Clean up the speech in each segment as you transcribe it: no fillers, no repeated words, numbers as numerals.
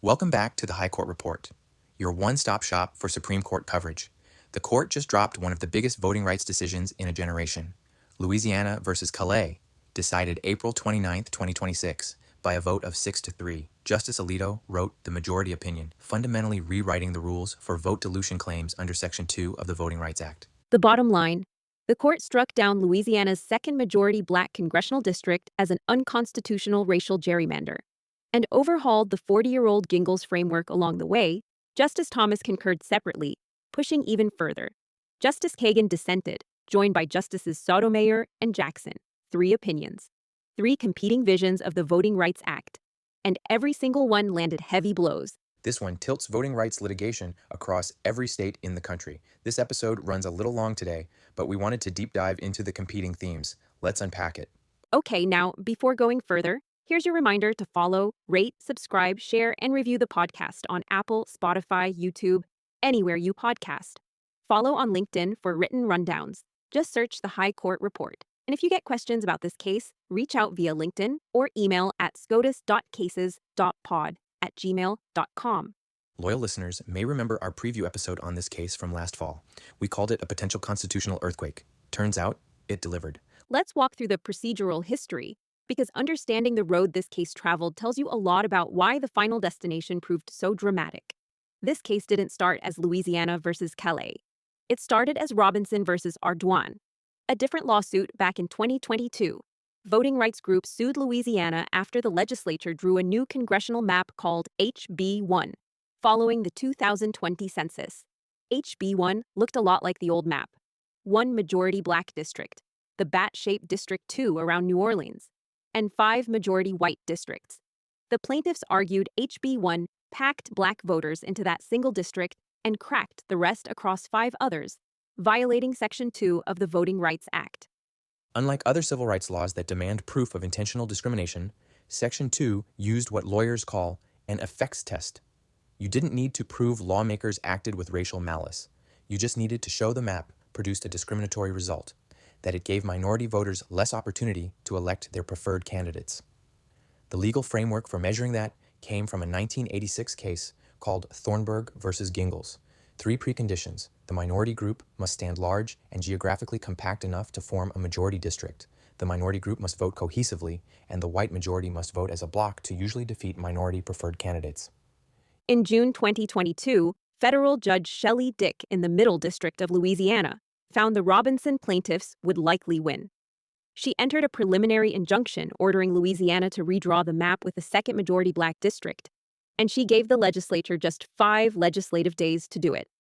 Welcome back to the High Court Report, your one-stop shop for Supreme Court coverage. The court just dropped one of the biggest voting rights decisions in a generation. Louisiana versus Callais, decided April 29, 2026, by a vote of 6-3. Justice Alito wrote the majority opinion, fundamentally rewriting the rules for vote dilution claims under Section 2 of the Voting Rights Act. The bottom line, the court struck down Louisiana's second majority black congressional district as an unconstitutional racial gerrymander and overhauled the 40-year-old Gingles framework along the way. Justice Thomas concurred separately, pushing even further. Justice Kagan dissented, joined by Justices Sotomayor and Jackson. 3 opinions, 3 competing visions of the Voting Rights Act, and every single one landed heavy blows. This one tilts voting rights litigation across every state in the country. This episode runs a little long today, but we wanted to deep dive into the competing themes. Let's unpack it. Okay, now, before going further, here's your reminder to follow, rate, subscribe, share, and review the podcast on Apple, Spotify, YouTube, anywhere you podcast. Follow on LinkedIn for written rundowns. Just search the High Court Report. And if you get questions about this case, reach out via LinkedIn or email at scotus.cases.pod@gmail.com. Loyal listeners may remember our preview episode on this case from last fall. We called it a potential constitutional earthquake. Turns out, it delivered. Let's walk through the procedural history, because understanding the road this case traveled tells you a lot about why the final destination proved so dramatic. This case didn't start as Louisiana versus Calais. It started as Robinson versus Ardoin, a different lawsuit back in 2022. Voting rights groups sued Louisiana after the legislature drew a new congressional map called HB 1, following the 2020 census. HB 1 looked a lot like the old map. 1 majority black district, the bat-shaped District 2 around New Orleans, and 5 majority white districts. The plaintiffs argued HB 1 packed black voters into that single district and cracked the rest across 5 others, violating Section 2 of the Voting Rights Act. Unlike other civil rights laws that demand proof of intentional discrimination, Section 2 used what lawyers call an effects test. You didn't need to prove lawmakers acted with racial malice. You just needed to show the map produced a discriminatory result, that it gave minority voters less opportunity to elect their preferred candidates. The legal framework for measuring that came from a 1986 case called Thornburg versus Gingles. 3 preconditions. The minority group must stand large and geographically compact enough to form a majority district. The minority group must vote cohesively, and the white majority must vote as a bloc to usually defeat minority preferred candidates. In June 2022, federal Judge Shelley Dick in the Middle District of Louisiana found the Robinson plaintiffs would likely win. She entered a preliminary injunction ordering Louisiana to redraw the map with a second majority black district, and she gave the legislature just 5 legislative days to do it.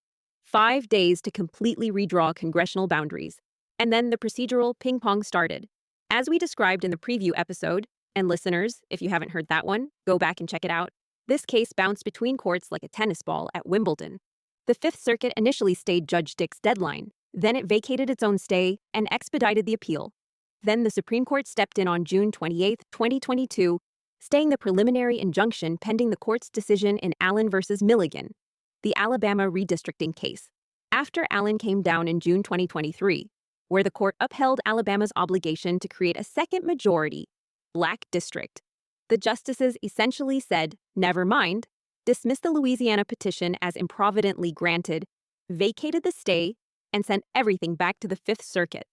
5 days to completely redraw congressional boundaries. And then the procedural ping-pong started. As we described in the preview episode, and listeners, if you haven't heard that one, go back and check it out, this case bounced between courts like a tennis ball at Wimbledon. The Fifth Circuit initially stayed Judge Dick's deadline. Then it vacated its own stay and expedited the appeal. Then the Supreme Court stepped in on June 28, 2022, staying the preliminary injunction pending the court's decision in Allen versus Milligan, the Alabama redistricting case. After Allen came down in June 2023, where the court upheld Alabama's obligation to create a second majority black district, the justices essentially said, never mind, dismissed the Louisiana petition as improvidently granted, vacated the stay, and sent everything back to the Fifth Circuit.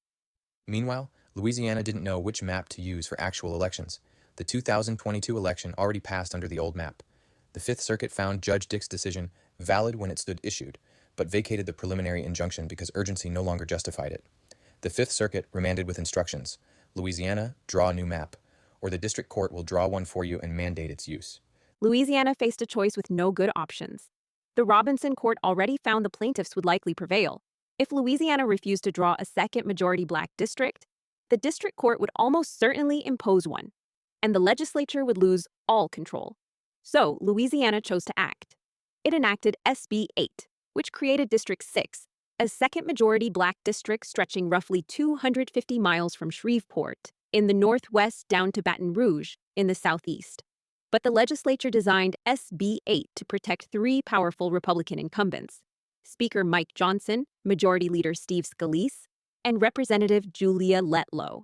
Meanwhile, Louisiana didn't know which map to use for actual elections. The 2022 election already passed under the old map. The Fifth Circuit found Judge Dick's decision valid when it stood issued, but vacated the preliminary injunction because urgency no longer justified it. The Fifth Circuit remanded with instructions: Louisiana, draw a new map, or the district court will draw one for you and mandate its use. Louisiana faced a choice with no good options. The Robinson court already found the plaintiffs would likely prevail. If Louisiana refused to draw a second majority black district, the district court would almost certainly impose one, and the legislature would lose all control. So Louisiana chose to act. It enacted SB 8, which created District 6, a second majority black district stretching roughly 250 miles from Shreveport in the northwest down to Baton Rouge in the southeast. But the legislature designed SB 8 to protect 3 powerful Republican incumbents: Speaker Mike Johnson, Majority Leader Steve Scalise, and Representative Julia Letlow.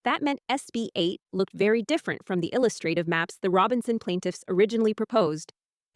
That meant SB 8 looked very different from the illustrative maps the Robinson plaintiffs originally proposed.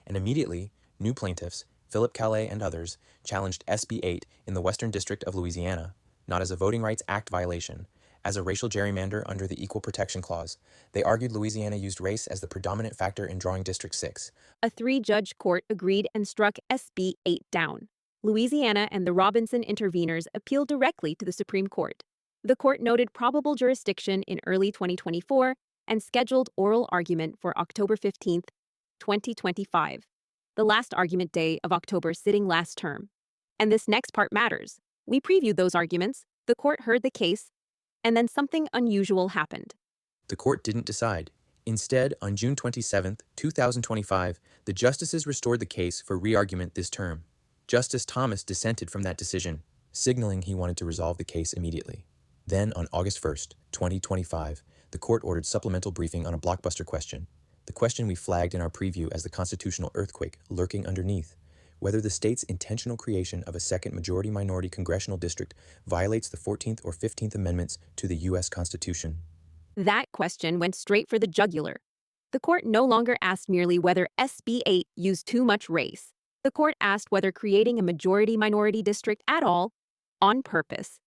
and immediately, new plaintiffs, Philip Callais and others, challenged SB 8 in the Western District of Louisiana, not as a Voting Rights Act violation, as a racial gerrymander under the Equal Protection Clause. They argued Louisiana used race as the predominant factor in drawing District 6. A three-judge court agreed and struck SB 8 down. Louisiana and the Robinson interveners appealed directly to the Supreme Court. The court noted probable jurisdiction in early 2024 and scheduled oral argument for October 15, 2025, the last argument day of October's sitting last term. And this next part matters. We previewed those arguments, the court heard the case, and then something unusual happened. The court didn't decide. Instead, on June 27, 2025, the justices restored the case for re-argument this term. Justice Thomas dissented from that decision, signaling he wanted to resolve the case immediately. Then, on August 1, 2025, the court ordered supplemental briefing on a blockbuster question, the question we flagged in our preview as the constitutional earthquake lurking underneath, whether the state's intentional creation of a second majority-minority congressional district violates the 14th or 15th Amendments to the U.S. Constitution. That question went straight for the jugular. The court no longer asked merely whether SB 8 used too much race. The court asked whether creating a majority-minority district at all, on purpose,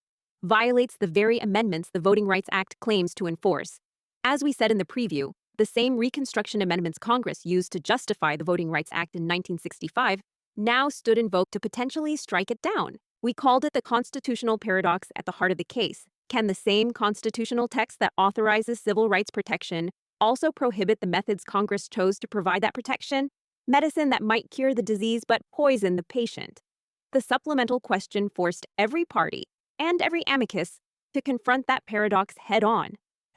violates the very amendments the Voting Rights Act claims to enforce. As we said in the preview, the same Reconstruction amendments Congress used to justify the Voting Rights Act in 1965 now stood invoked to potentially strike it down. We called it the constitutional paradox at the heart of the case. Can the same constitutional text that authorizes civil rights protection also prohibit the methods Congress chose to provide that protection? Medicine that might cure the disease but poison the patient. The supplemental question forced every party and every amicus to confront that paradox head-on.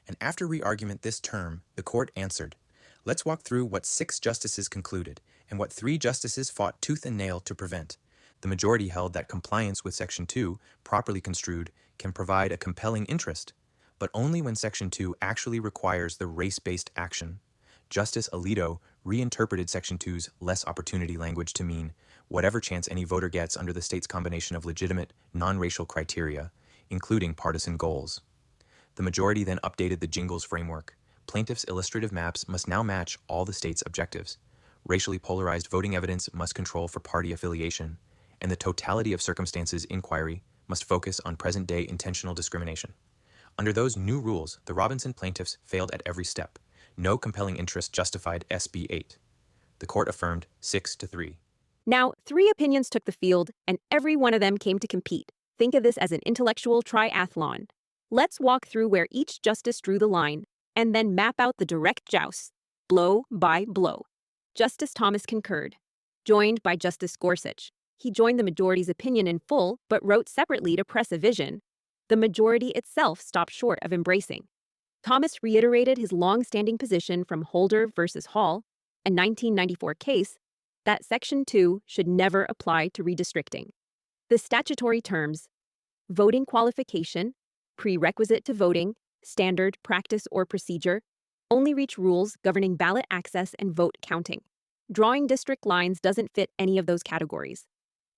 And after re-argument this term, the court answered. Let's walk through what 6 justices concluded and what 3 justices fought tooth and nail to prevent. The majority held that compliance with Section 2, properly construed, can provide a compelling interest, but only when Section 2 actually requires the race-based action. Justice Alito reinterpreted Section 2's less opportunity language to mean whatever chance any voter gets under the state's combination of legitimate, non-racial criteria, including partisan goals. The majority then updated the Gingles framework. Plaintiffs' illustrative maps must now match all the state's objectives. Racially polarized voting evidence must control for party affiliation, and the totality of circumstances inquiry must focus on present-day intentional discrimination. Under those new rules, the Robinson plaintiffs failed at every step. No compelling interest justified SB 8. The court affirmed 6-3. Now, 3 opinions took the field, and every one of them came to compete. Think of this as an intellectual triathlon. Let's walk through where each justice drew the line, and then map out the direct joust, blow by blow. Justice Thomas concurred, joined by Justice Gorsuch. He joined the majority's opinion in full, but wrote separately to press a vision the majority itself stopped short of embracing. Thomas reiterated his long-standing position from Holder versus Hall, a 1994 case, that Section 2 should never apply to redistricting. The statutory terms, voting qualification, prerequisite to voting, standard, practice, or procedure, only reach rules governing ballot access and vote counting. Drawing district lines doesn't fit any of those categories.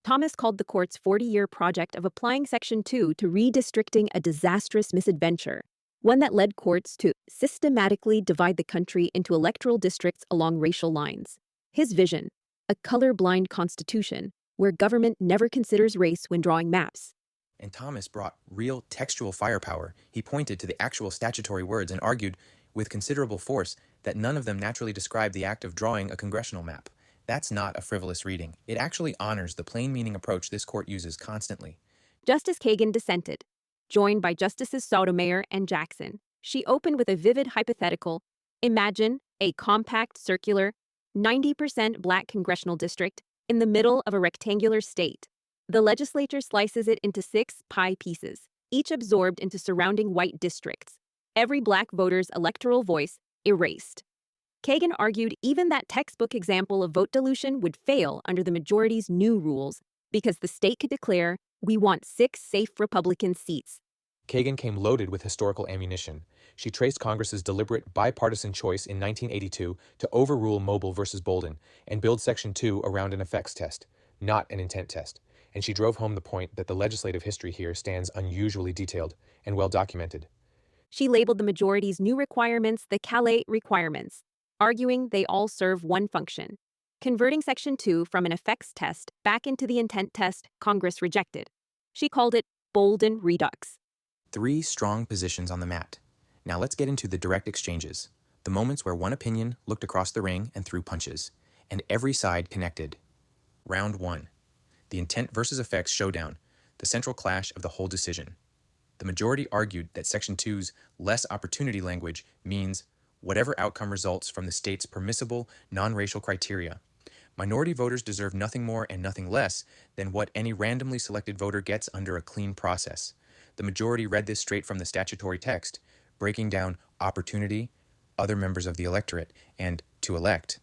Thomas called the court's 40-year project of applying Section 2 to redistricting a disastrous misadventure, one that led courts to systematically divide the country into electoral districts along racial lines. His vision, a colorblind constitution where government never considers race when drawing maps. And Thomas brought real textual firepower. He pointed to the actual statutory words and argued with considerable force that none of them naturally describe the act of drawing a congressional map. That's not a frivolous reading. It actually honors the plain meaning approach this court uses constantly. Justice Kagan dissented, joined by Justices Sotomayor and Jackson. She opened with a vivid hypothetical. Imagine a compact, circular, 90% black congressional district in the middle of a rectangular state. The legislature slices it into 6 pie pieces, each absorbed into surrounding white districts. Every black voter's electoral voice erased. Kagan argued even that textbook example of vote dilution would fail under the majority's new rules because the state could declare, "We want 6 safe Republican seats." Kagan came loaded with historical ammunition. She traced Congress's deliberate bipartisan choice in 1982 to overrule Mobile versus Bolden and build Section 2 around an effects test, not an intent test. And she drove home the point that the legislative history here stands unusually detailed and well documented. She labeled the majority's new requirements the Callais requirements, arguing they all serve one function: Converting Section 2 from an effects test back into the intent test, Congress rejected. She called it Bolden Redux. 3 strong positions on the mat. Now let's get into the direct exchanges, the moments where one opinion looked across the ring and threw punches, and every side connected. Round 1. The intent versus effects showdown, the central clash of the whole decision. The majority argued that Section 2's less opportunity language means whatever outcome results from the state's permissible non-racial criteria. Minority voters deserve nothing more and nothing less than what any randomly selected voter gets under a clean process. The majority read this straight from the statutory text, breaking down opportunity, other members of the electorate, and to elect,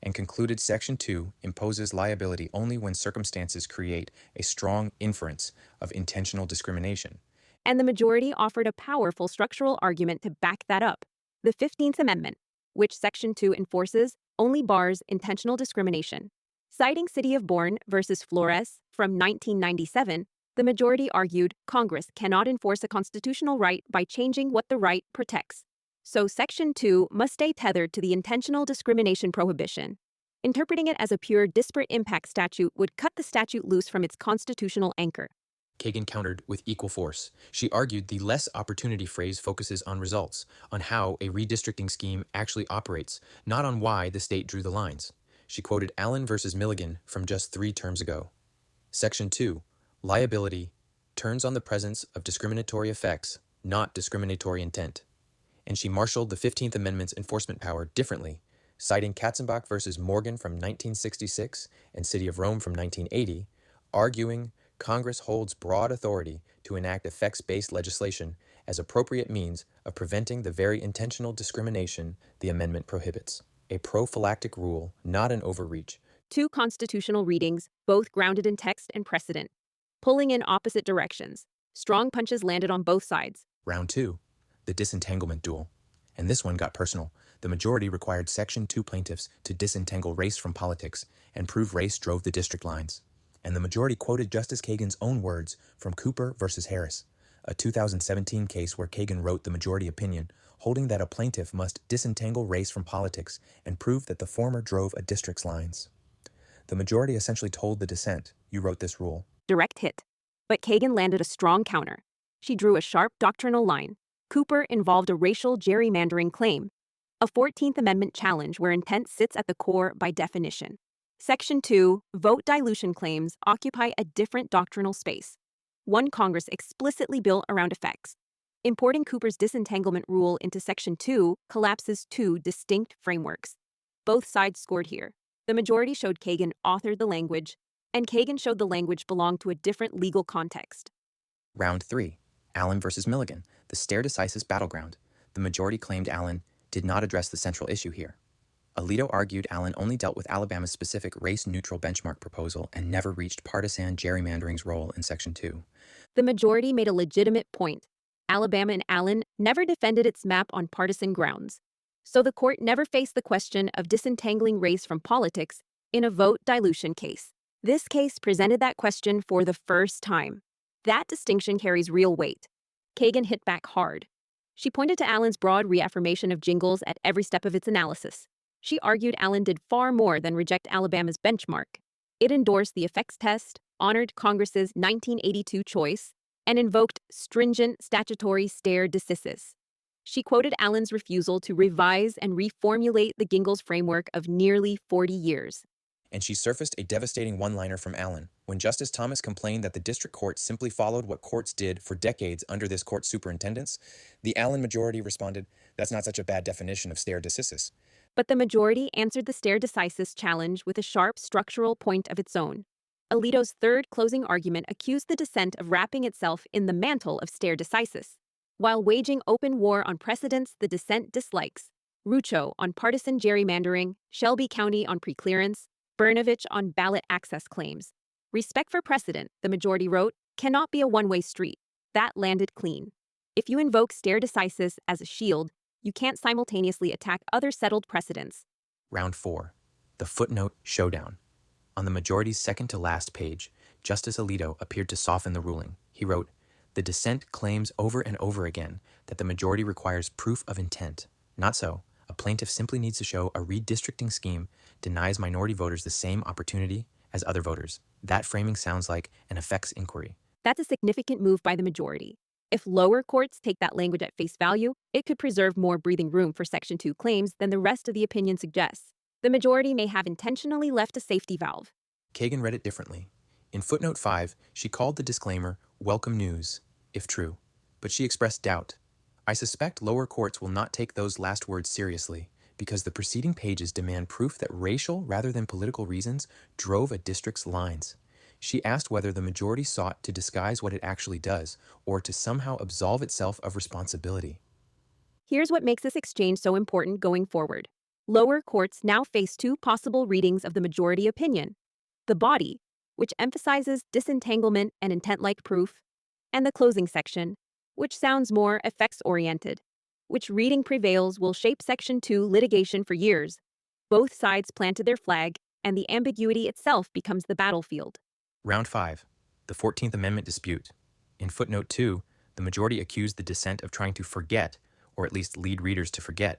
and concluded Section 2 imposes liability only when circumstances create a strong inference of intentional discrimination. And the majority offered a powerful structural argument to back that up. The 15th Amendment, which Section 2 enforces, only bars intentional discrimination. Citing City of Bourne versus Flores from 1997, the majority argued Congress cannot enforce a constitutional right by changing what the right protects. So Section 2 must stay tethered to the intentional discrimination prohibition. Interpreting it as a pure disparate impact statute would cut the statute loose from its constitutional anchor. Kagan countered with equal force. She argued the less opportunity phrase focuses on results, on how a redistricting scheme actually operates, not on why the state drew the lines. She quoted Allen versus Milligan from just 3 terms ago. Section 2, liability, turns on the presence of discriminatory effects, not discriminatory intent. And she marshaled the 15th Amendment's enforcement power differently, citing Katzenbach versus Morgan from 1966 and City of Rome from 1980, arguing Congress holds broad authority to enact effects-based legislation as appropriate means of preventing the very intentional discrimination the amendment prohibits. A prophylactic rule, not an overreach. 2 constitutional readings, both grounded in text and precedent, pulling in opposite directions. Strong punches landed on both sides. Round 2, the disentanglement duel. And this one got personal. The majority required Section 2 plaintiffs to disentangle race from politics and prove race drove the district lines. And the majority quoted Justice Kagan's own words from Cooper versus Harris, a 2017 case where Kagan wrote the majority opinion, holding that a plaintiff must disentangle race from politics and prove that the former drove a district's lines. The majority essentially told the dissent, you wrote this rule. Direct hit. But Kagan landed a strong counter. She drew a sharp doctrinal line. Cooper involved a racial gerrymandering claim, a 14th Amendment challenge where intent sits at the core by definition. Section 2, vote-dilution claims occupy a different doctrinal space, one Congress explicitly built around effects. Importing Cooper's disentanglement rule into Section 2 collapses 2 distinct frameworks. Both sides scored here. The majority showed Kagan authored the language, and Kagan showed the language belonged to a different legal context. Round 3, Allen versus Milligan, the stare decisis battleground. The majority claimed Allen did not address the central issue here. Alito argued Allen only dealt with Alabama's specific race-neutral benchmark proposal and never reached partisan gerrymandering's role in Section 2. The majority made a legitimate point. Alabama and Allen never defended its map on partisan grounds. So the court never faced the question of disentangling race from politics in a vote dilution case. This case presented that question for the first time. That distinction carries real weight. Kagan hit back hard. She pointed to Allen's broad reaffirmation of Gingles at every step of its analysis. She argued Allen did far more than reject Alabama's benchmark. It endorsed the effects test, honored Congress's 1982 choice, and invoked stringent statutory stare decisis. She quoted Allen's refusal to revise and reformulate the Gingles framework of nearly 40 years. And she surfaced a devastating one-liner from Allen. When Justice Thomas complained that the district court simply followed what courts did for decades under this court's superintendents, the Allen majority responded, that's not such a bad definition of stare decisis. But the majority answered the stare decisis challenge with a sharp structural point of its own. Alito's third closing argument accused the dissent of wrapping itself in the mantle of stare decisis. While waging open war on precedents the dissent dislikes, Rucho on partisan gerrymandering, Shelby County on preclearance, Brnovich on ballot access claims. Respect for precedent, the majority wrote, cannot be a one-way street. That landed clean. If you invoke stare decisis as a shield, you can't simultaneously attack other settled precedents. Round 4, the footnote showdown. On the majority's second-to-last page, Justice Alito appeared to soften the ruling. He wrote, the dissent claims over and over again that the majority requires proof of intent. Not so. A plaintiff simply needs to show a redistricting scheme denies minority voters the same opportunity as other voters. That framing sounds like an effects inquiry. That's a significant move by the majority. If lower courts take that language at face value, it could preserve more breathing room for Section 2 claims than the rest of the opinion suggests. The majority may have intentionally left a safety valve. Kagan read it differently. In footnote 5, she called the disclaimer welcome news, if true, but she expressed doubt. I suspect lower courts will not take those last words seriously because the preceding pages demand proof that racial rather than political reasons drove a district's lines. She asked whether the majority sought to disguise what it actually does or to somehow absolve itself of responsibility. Here's what makes this exchange so important going forward. Lower courts now face two possible readings of the majority opinion: the body, which emphasizes disentanglement and intent-like proof, and the closing section, which sounds more effects-oriented. Which reading prevails will shape Section 2 litigation for years. Both sides planted their flag, and the ambiguity itself becomes the battlefield. Round 5. The 14th Amendment dispute. In footnote 2, the majority accused the dissent of trying to forget, or at least lead readers to forget,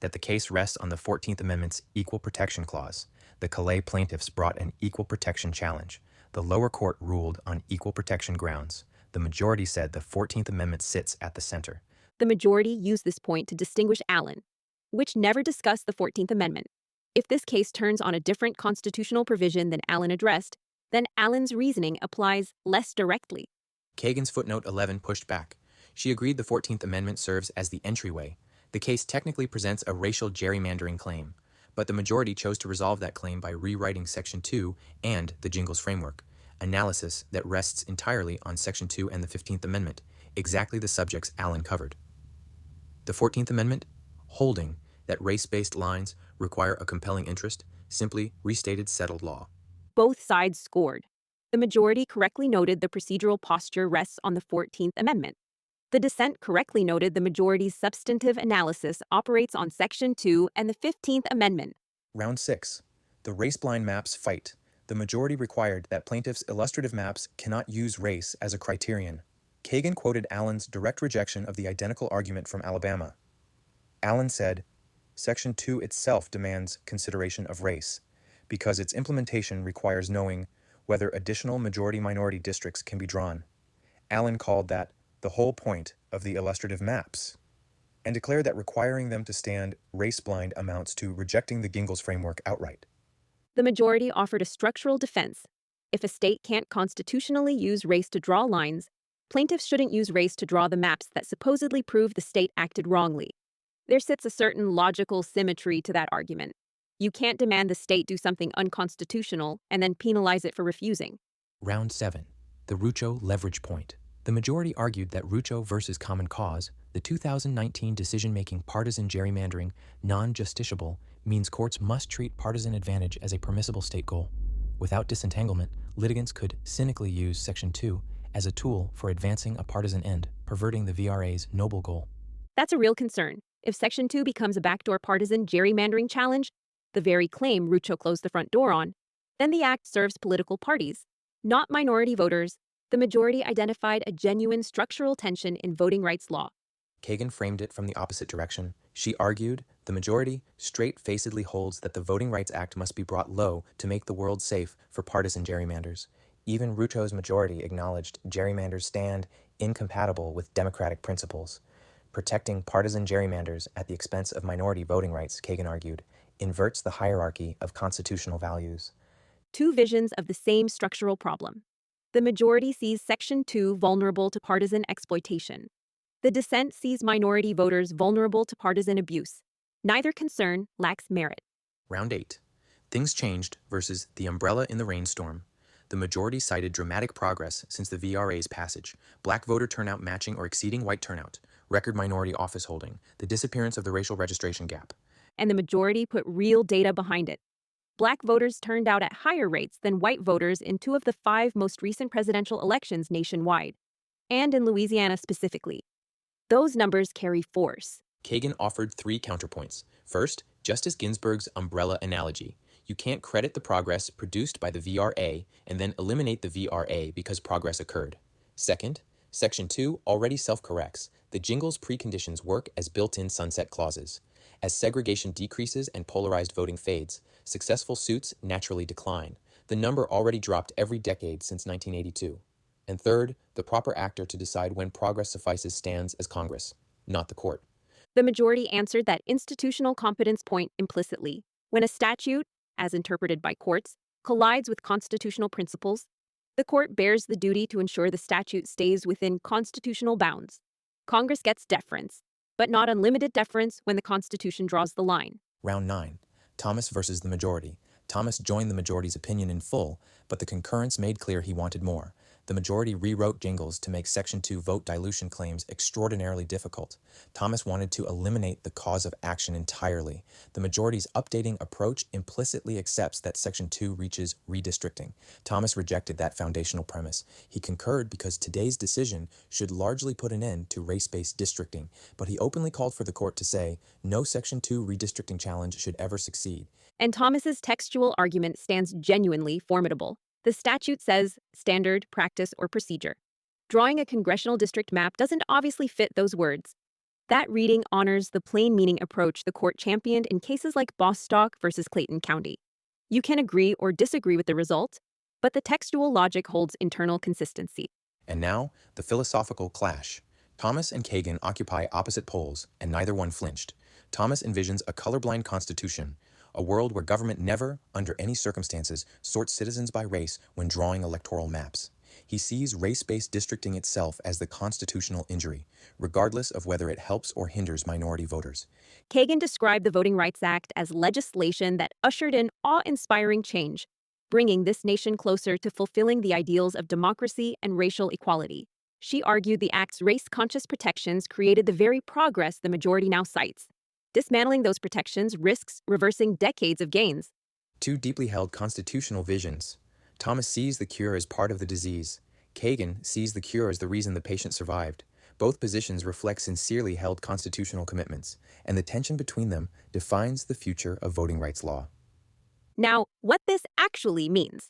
that the case rests on the 14th Amendment's Equal Protection Clause. The Callais plaintiffs brought an equal protection challenge. The lower court ruled on equal protection grounds. The majority said the 14th Amendment sits at the center. The majority used this point to distinguish Allen, which never discussed the 14th Amendment. If this case turns on a different constitutional provision than Allen addressed, then Allen's reasoning applies less directly. Kagan's footnote 11 pushed back. She agreed the 14th Amendment serves as the entryway. The case technically presents a racial gerrymandering claim, but the majority chose to resolve that claim by rewriting Section 2 and the Gingles framework, analysis that rests entirely on Section 2 and the 15th Amendment, exactly the subjects Allen covered. The 14th Amendment, holding that race-based lines require a compelling interest, simply restated settled law. Both sides scored. The majority correctly noted the procedural posture rests on the 14th Amendment. The dissent correctly noted the majority's substantive analysis operates on Section 2 and the 15th Amendment. Round 6. The race-blind maps fight. The majority required that plaintiffs' illustrative maps cannot use race as a criterion. Kagan quoted Allen's direct rejection of the identical argument from Alabama. Allen said, Section 2 itself demands consideration of race, because its implementation requires knowing whether additional majority-minority districts can be drawn. Allen called that the whole point of the illustrative maps, and declared that requiring them to stand race-blind amounts to rejecting the Gingles framework outright. The majority offered a structural defense. If a state can't constitutionally use race to draw lines, plaintiffs shouldn't use race to draw the maps that supposedly prove the state acted wrongly. There sits a certain logical symmetry to that argument. You can't demand the state do something unconstitutional and then penalize it for refusing. Round 7. The Rucho leverage point. The majority argued that Rucho versus Common Cause, the 2019 decision-making partisan gerrymandering, non-justiciable, means courts must treat partisan advantage as a permissible state goal. Without disentanglement, litigants could cynically use Section 2 as a tool for advancing a partisan end, perverting the VRA's noble goal. That's a real concern. If Section 2 becomes a backdoor partisan gerrymandering challenge, the very claim Rucho closed the front door on, then the act serves political parties, not minority voters. The majority identified a genuine structural tension in voting rights law. Kagan framed it from the opposite direction. She argued the majority straight-facedly holds that the Voting Rights Act must be brought low to make the world safe for partisan gerrymanders. Even Rucho's majority acknowledged gerrymanders stand incompatible with democratic principles. Protecting partisan gerrymanders at the expense of minority voting rights, Kagan argued, inverts the hierarchy of constitutional values. Two visions of the same structural problem. The majority sees Section 2 vulnerable to partisan exploitation. The dissent sees minority voters vulnerable to partisan abuse. Neither concern lacks merit. Round 8. Things changed versus the umbrella in the rainstorm. The majority cited dramatic progress since the VRA's passage, black voter turnout matching or exceeding white turnout, record minority office holding, the disappearance of the racial registration gap. And the majority put real data behind it. Black voters turned out at higher rates than white voters in 2 of the 5 most recent presidential elections nationwide, and in Louisiana specifically. Those numbers carry force. Kagan offered 3 counterpoints. First, Justice Ginsburg's umbrella analogy. You can't credit the progress produced by the VRA and then eliminate the VRA because progress occurred. Second, Section 2 already self-corrects. The Gingles preconditions work as built-in sunset clauses. As segregation decreases and polarized voting fades, successful suits naturally decline. The number already dropped every decade since 1982. And third, the proper actor to decide when progress suffices stands as Congress, not the court. The majority answered that institutional competence point implicitly. When a statute, as interpreted by courts, collides with constitutional principles, the court bears the duty to ensure the statute stays within constitutional bounds. Congress gets deference, but not unlimited deference when the Constitution draws the line. Round 9. Thomas versus the majority. Thomas joined the majority's opinion in full, but the concurrence made clear he wanted more. The majority rewrote Gingles to make Section 2 vote dilution claims extraordinarily difficult. Thomas wanted to eliminate the cause of action entirely. The majority's updating approach implicitly accepts that Section 2 reaches redistricting. Thomas rejected that foundational premise. He concurred because today's decision should largely put an end to race-based districting, but he openly called for the court to say no Section 2 redistricting challenge should ever succeed. And Thomas's textual argument stands genuinely formidable. The statute says standard, practice, or procedure. Drawing a congressional district map doesn't obviously fit those words. That reading honors the plain meaning approach the court championed in cases like Bostock versus Clayton County. You can agree or disagree with the result, but the textual logic holds internal consistency. And now, the philosophical clash. Thomas and Kagan occupy opposite poles, and neither one flinched. Thomas envisions a colorblind constitution, a world where government never, under any circumstances, sorts citizens by race when drawing electoral maps. He sees race-based districting itself as the constitutional injury, regardless of whether it helps or hinders minority voters. Kagan described the Voting Rights Act as legislation that ushered in awe-inspiring change, bringing this nation closer to fulfilling the ideals of democracy and racial equality. She argued the act's race-conscious protections created the very progress the majority now cites. Dismantling those protections risks reversing decades of gains. Two deeply held constitutional visions. Thomas sees the cure as part of the disease. Kagan sees the cure as the reason the patient survived. Both positions reflect sincerely held constitutional commitments, and the tension between them defines the future of voting rights law. Now, what this actually means.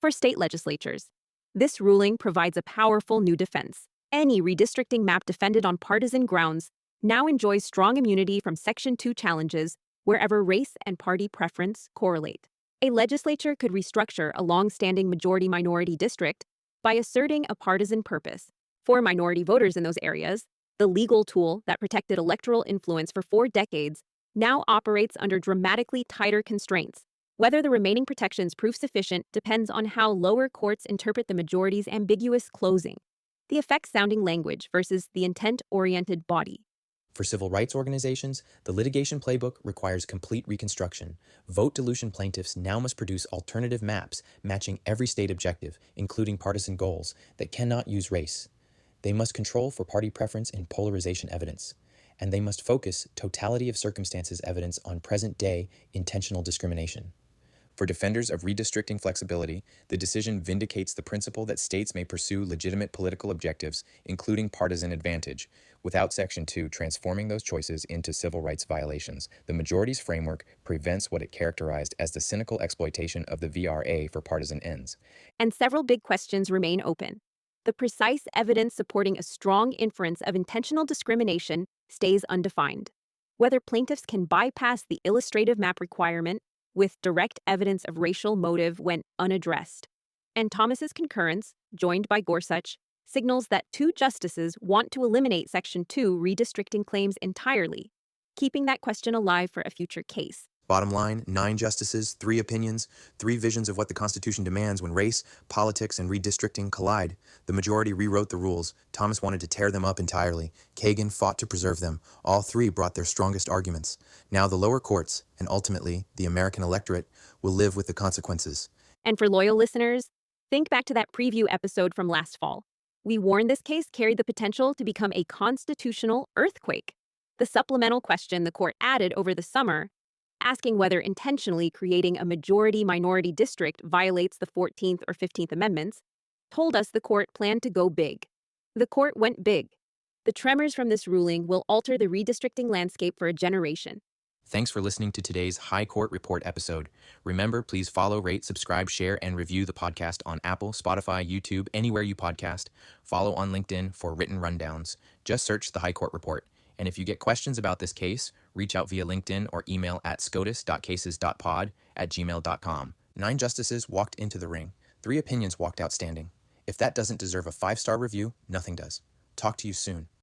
For state legislatures, this ruling provides a powerful new defense. Any redistricting map defended on partisan grounds now enjoys strong immunity from Section 2 challenges wherever race and party preference correlate. A legislature could restructure a long-standing majority-minority district by asserting a partisan purpose. For minority voters in those areas, the legal tool that protected electoral influence for 4 decades now operates under dramatically tighter constraints. Whether the remaining protections prove sufficient depends on how lower courts interpret the majority's ambiguous closing, the effect-sounding language versus the intent-oriented body. For civil rights organizations, the litigation playbook requires complete reconstruction. Vote dilution plaintiffs now must produce alternative maps matching every state objective, including partisan goals, that cannot use race. They must control for party preference and polarization evidence. And they must focus totality of circumstances evidence on present-day intentional discrimination. For defenders of redistricting flexibility, the decision vindicates the principle that states may pursue legitimate political objectives, including partisan advantage, without Section 2 transforming those choices into civil rights violations. The majority's framework prevents what it characterized as the cynical exploitation of the VRA for partisan ends. And several big questions remain open. The precise evidence supporting a strong inference of intentional discrimination stays undefined. Whether plaintiffs can bypass the illustrative map requirement with direct evidence of racial motive went unaddressed. And Thomas's concurrence, joined by Gorsuch, signals that 2 justices want to eliminate Section 2 redistricting claims entirely, keeping that question alive for a future case. Bottom line, 9 justices, 3 opinions, 3 visions of what the Constitution demands when race, politics, and redistricting collide. The majority rewrote the rules. Thomas wanted to tear them up entirely. Kagan fought to preserve them. All 3 brought their strongest arguments. Now the lower courts, and ultimately the American electorate, will live with the consequences. And for loyal listeners, think back to that preview episode from last fall. We warned this case carried the potential to become a constitutional earthquake. The supplemental question the court added over the summer, asking whether intentionally creating a majority-minority district violates the 14th or 15th Amendments, told us the court planned to go big. The court went big. The tremors from this ruling will alter the redistricting landscape for a generation. Thanks for listening to today's High Court Report episode. Remember, please follow, rate, subscribe, share, and review the podcast on Apple, Spotify, YouTube, anywhere you podcast. Follow on LinkedIn for written rundowns. Just search the High Court Report. And if you get questions about this case, reach out via LinkedIn or email at scotus.cases.pod@gmail.com. 9 justices walked into the ring. 3 opinions walked out standing. If that doesn't deserve a 5-star review, nothing does. Talk to you soon.